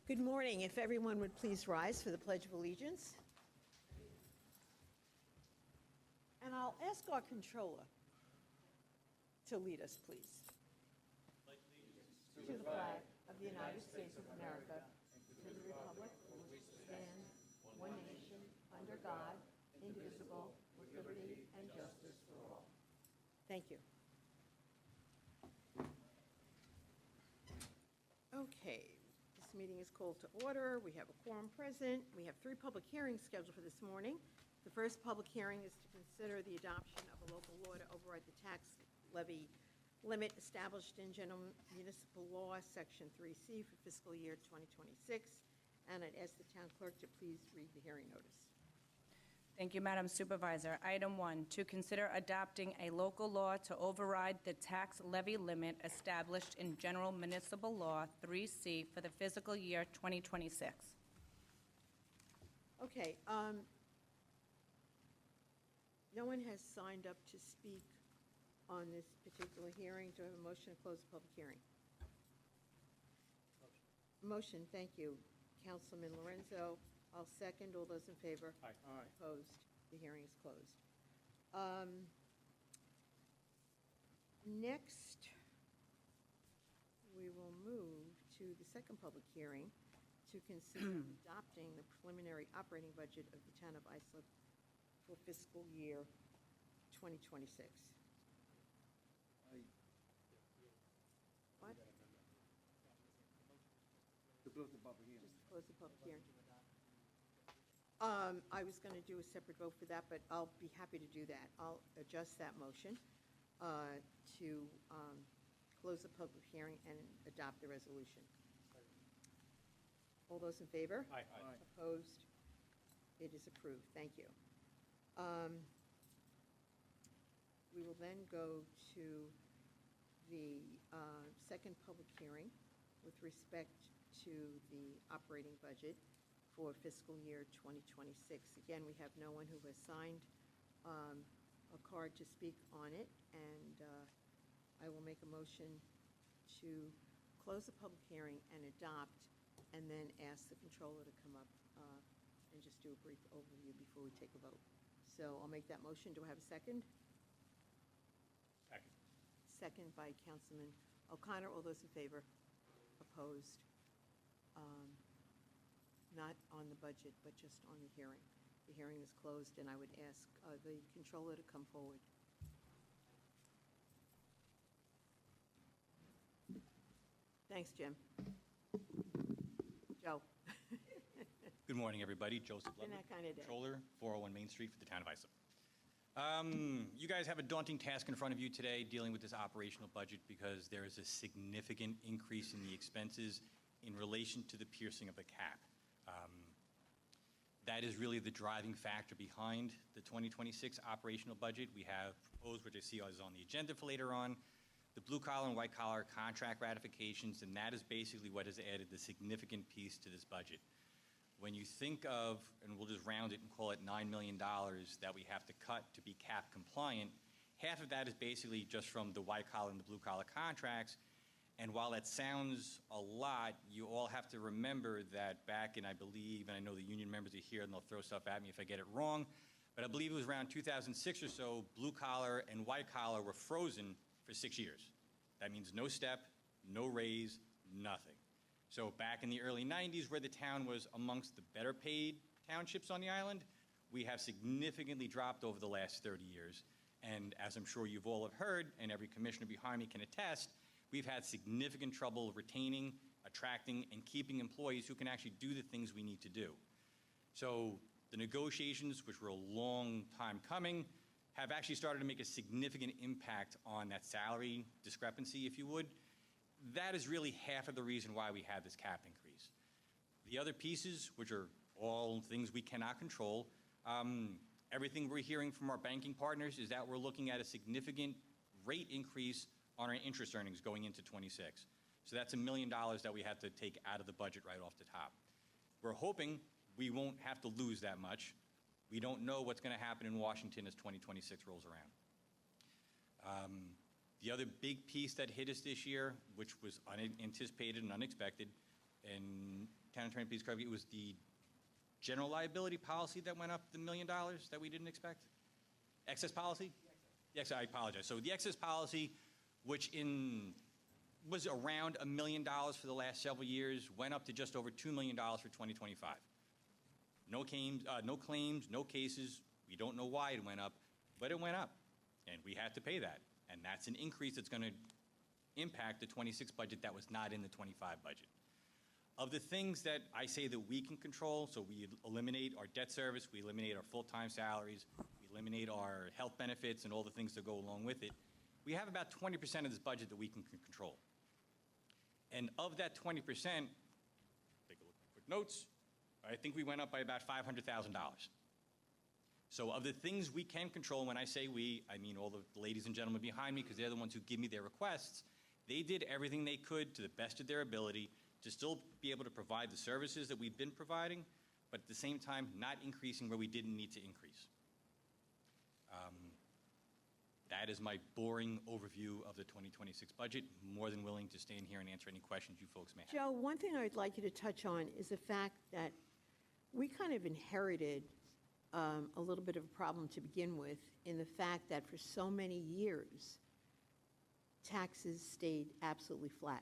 Good morning. If everyone would please rise for the Pledge of Allegiance. And I'll ask our controller to lead us, please. To the flag of the United States of America, to the republic for which it stands, one nation, under God, indivisible, with liberty and justice for all. Thank you. Okay, this meeting is called to order. We have a quorum present. We have 3 public hearings scheduled for this morning. The first public hearing is to consider the adoption of a local law to override the tax levy limit established in General Municipal Law, Section 3C for fiscal year 2026. And I'd ask the town clerk to please read the hearing notice. Thank you, Madam Supervisor. Item 1, to consider adopting a local law to override the tax levy limit established in General Municipal Law 3C for the fiscal year 2026. Okay, no one has signed up to speak on this particular hearing. Do I have a motion to close the public hearing? Motion, thank you. Councilman Lorenzo, I'll second. All those in favor? Aye. Aye. Opposed? The hearing is closed. Next, we will move to the second public hearing to consider adopting the preliminary operating budget of the town of Islip for fiscal year 2026. What? To close the public hearing. Just to close the public hearing. I was going to do a separate vote for that, but I'll be happy to do that. I'll adjust that motion to close the public hearing and adopt the resolution. All those in favor? Aye. Opposed? It is approved. Thank you. We will then go to the second public hearing with respect to the operating budget for fiscal year 2026. Again, we have no one who has signed a card to speak on it, and I will make a motion to close the public hearing and adopt, and then ask the controller to come up and just do a brief overview before we take a vote. So I'll make that motion. Do I have a second? Second. Second by Councilman O'Connor. All those in favor? Opposed? Not on the budget, but just on the hearing. The hearing is closed, and I would ask the controller to come forward. Thanks, Jim. Joe. Good morning, everybody. Joseph Been Ludwig, that kind of day. Controller, 401 Main Street for the town of Islip. You guys have a daunting task in front of you today dealing with this operational budget because there is a significant increase in the expenses in relation to the piercing of the cap. That is really the driving factor behind the 2026 operational budget. We have proposed, which I see is on the agenda for later on, the blue collar and white collar contract ratifications, and that is basically what has added the significant piece to this budget. When you think of, and we'll just round it and call it $9 million that we have to cut to be cap compliant, half of that is basically just from the white collar and the blue collar contracts. And while that sounds a lot, you all have to remember that back in, I believe, and I know the union members are here and they'll throw stuff at me if I get it wrong, but I believe it was around 2006 or so, blue collar and white collar were frozen for 6 years. That means no step, no raise, nothing. So back in the early 90s, where the town was amongst the better paid townships on the island, we have significantly dropped over the last 30 years. And as I'm sure you've all have heard, and every commissioner behind me can attest, we've had significant trouble retaining, attracting, and keeping employees who can actually do the things we need to do. So the negotiations, which were a long time coming, have actually started to make a significant impact on that salary discrepancy, if you would. That is really half of the reason why we have this cap increase. The other pieces, which are all things we cannot control, everything we're hearing from our banking partners is that we're looking at a significant rate increase on our interest earnings going into 26. So that's $1 million that we have to take out of the budget right off the top. We're hoping we won't have to lose that much. We don't know what's going to happen in Washington as 2026 rolls around. The other big piece that hit us this year, which was unanticipated and unexpected, and Town Attorney, please correct me, it was the general liability policy that went up the $1 million that we didn't expect? Excess policy? The excess, I apologize. So the excess policy, which was around $1 million for the last several years, went up to just over $2 million for 2025. No claims, no cases. We don't know why it went up, but it went up, and we had to pay that. And that's an increase that's going to impact the 26 budget that was not in the 25 budget. Of the things that I say that we can control, so we eliminate our debt service, we eliminate our full-time salaries, we eliminate our health benefits and all the things that go along with it, we have about 20% of this budget that we can control. And of that 20%, take a look at quick notes, I think we went up by about $500,000. So of the things we can control, when I say we, I mean all the ladies and gentlemen behind me, because they're the ones who give me their requests, they did everything they could to the best of their ability to still be able to provide the services that we've been providing, but at the same time, not increasing where we didn't need to increase. That is my boring overview of the 2026 budget. More than willing to stay in here and answer any questions you folks may have. Joe, one thing I'd like you to touch on is the fact that we kind of inherited a little bit of a problem to begin with in the fact that for so many years, taxes stayed absolutely flat.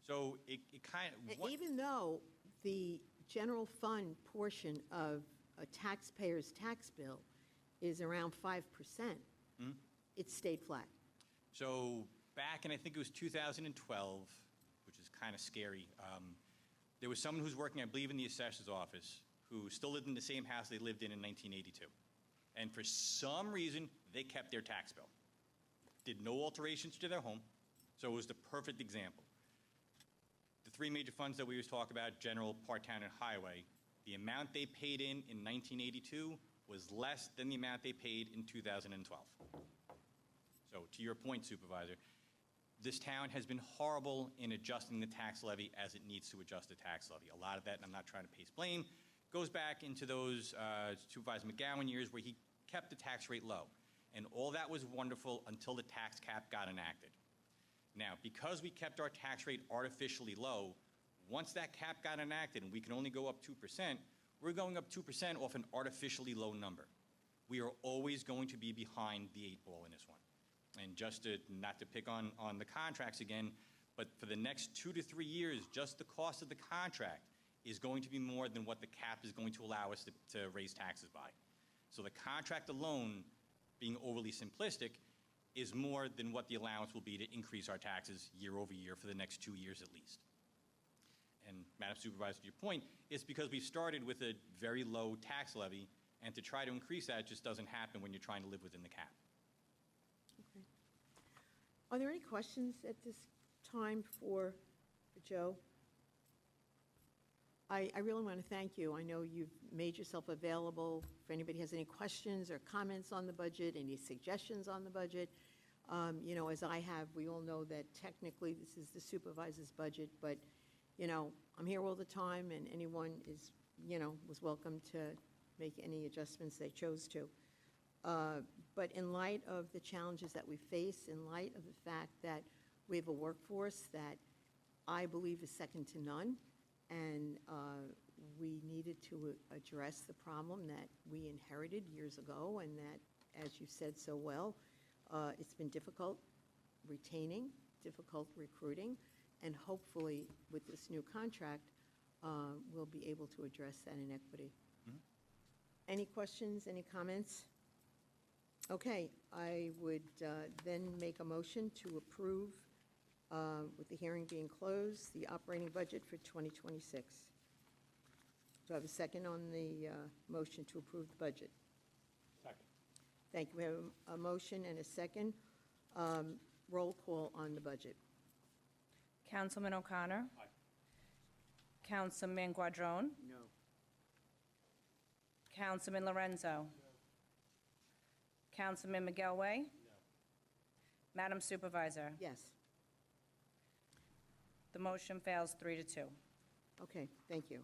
So it kind of... Even though the general fund portion of a taxpayer's tax bill is around 5%, it stayed flat. So back in, I think it was 2012, which is kind of scary, there was someone who's working, I believe, in the assessor's office who still lived in the same house they lived in 1982. And for some reason, they kept their tax bill. Did no alterations to their home, so it was the perfect example. The three major funds that we always talk about, general, part-town, and highway, the amount they paid in 1982 was less than the amount they paid in 2012. So to your point, Supervisor, this town has been horrible in adjusting the tax levy as it needs to adjust the tax levy. A lot of that, and I'm not trying to place blame, goes back into those Supervisor McGowan years where he kept the tax rate low. And all that was wonderful until the tax cap got enacted. Now, because we kept our tax rate artificially low, once that cap got enacted and we can only go up 2%, we're going up 2% off an artificially low number. We are always going to be behind the 8 ball in this one. And just not to pick on the contracts again, but for the next 2 to 3 years, just the cost of the contract is going to be more than what the cap is going to allow us to raise taxes by. So the contract alone, being overly simplistic, is more than what the allowance will be to increase our taxes year over year for the next 2 years at least. And Madam Supervisor, to your point, it's because we started with a very low tax levy, and to try to increase that just doesn't happen when you're trying to live within the cap. Okay. Are there any questions at this time for Joe? I really want to thank you. I know you've made yourself available if anybody has any questions or comments on the budget, any suggestions on the budget. You know, as I have, we all know that technically this is the supervisor's budget, but, you know, I'm here all the time, and anyone is, you know, was welcome to make any adjustments they chose to. But in light of the challenges that we face, in light of the fact that we have a workforce that I believe is second to none, and we needed to address the problem that we inherited years ago, and that, as you said so well, it's been difficult retaining, difficult recruiting, and hopefully with this new contract, we'll be able to address that inequity. Mm-hmm. Any questions, any comments? Okay, I would then make a motion to approve, with the hearing being closed, the operating budget for 2026. Do I have a second on the motion to approve the budget? Second. Thank you. We have a motion and a second. Roll call on the budget. Councilman O'Connor? Aye. Councilman Guadrone? No. Councilman Lorenzo? Councilman McGelway? No. Madam Supervisor? Yes. The motion fails 3-2. Okay, thank you.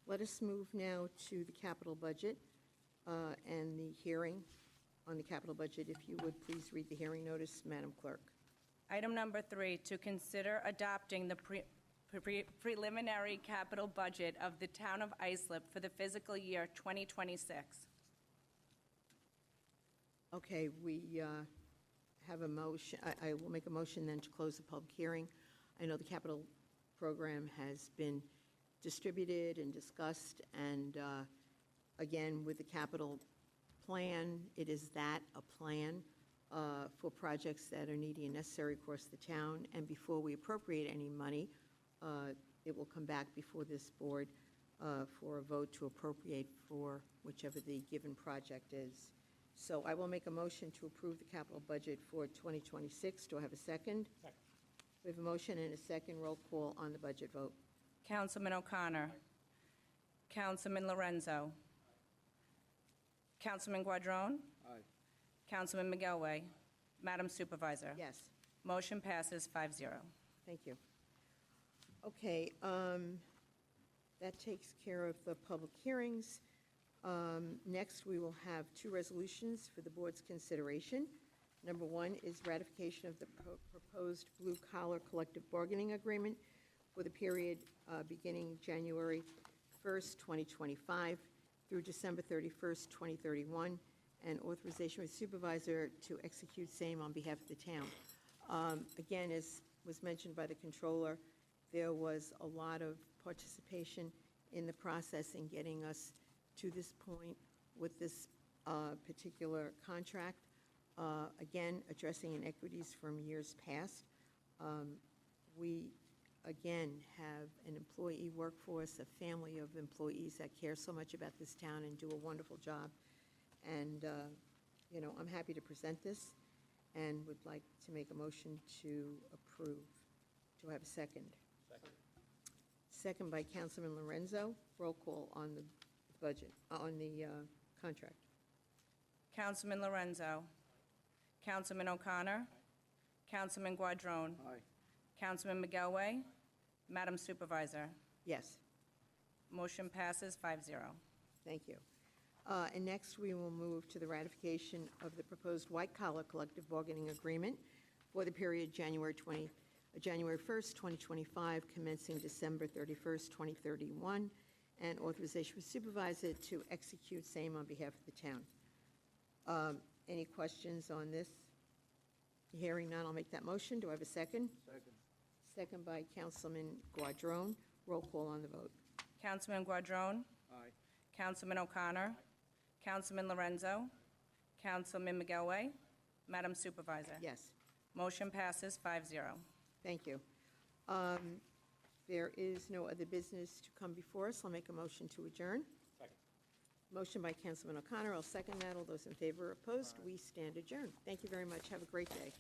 Let us move now to the capital budget and the hearing on the capital budget. If you would please read the hearing notice, Madam Clerk. Item number 3, to consider adopting the preliminary capital budget of the Town of Islip for the fiscal year 2026. Okay, we have a motion, I will make a motion then to close the public hearing. I know the capital program has been distributed and discussed, and again, with the capital plan, it is that, a plan for projects that are needy and necessary across the town, and before we appropriate any money, it will come back before this board for a vote to appropriate for whichever the given project is. So I will make a motion to approve the capital budget for 2026. Do I have a second? Second. We have a motion and a second. Roll call on the budget vote. Councilman O'Connor. Councilman Lorenzo. Councilman Guadrone. Aye. Councilman McGilway. Madam Supervisor. Yes, Motion passes 5-0. thank you. Okay, that takes care of the public hearings. Next, we will have two resolutions for the board's consideration. Number one is ratification of the proposed blue-collar collective bargaining agreement for the period beginning January 1st, 2025 through December 31st, 2031, and authorization with supervisor to execute same on behalf of the town. Again, as was mentioned by the controller, there was a lot of participation in the process in getting us to this point with this particular contract. Again, addressing inequities from years past. We, again, have an employee workforce, a family of employees that care so much about this town and do a wonderful job. And, you know, I'm happy to present this and would like to make a motion to approve. Do I have a second? Second. Second by Councilman Lorenzo. Roll call on the budget, on the contract. Councilman Lorenzo. Councilman O'Connor. Councilman Guadrone. Aye. Councilman McGilway. Madam Supervisor. Yes, Motion passes 5-0. thank you. And next, we will move to the ratification of the proposed white-collar collective bargaining agreement for the period January 1st, 2025, commencing December 31st, 2031, and authorization for supervisor to execute same on behalf of the town. Any questions on this? Hearing none, I'll make that motion. Do I have a second? Second. Second by Councilman Guadrone. Roll call on the vote. Councilman Guadrone. Aye. Councilman O'Connor. Councilman Lorenzo. Councilman McGilway. Madam Supervisor. Yes, Motion passes 5-0. thank you. There is no other business to come before us. I'll make a motion to adjourn. Second. Motion by Councilman O'Connor. I'll second that. All those in favor or opposed, we stand adjourned. Thank you very much. Have a great day.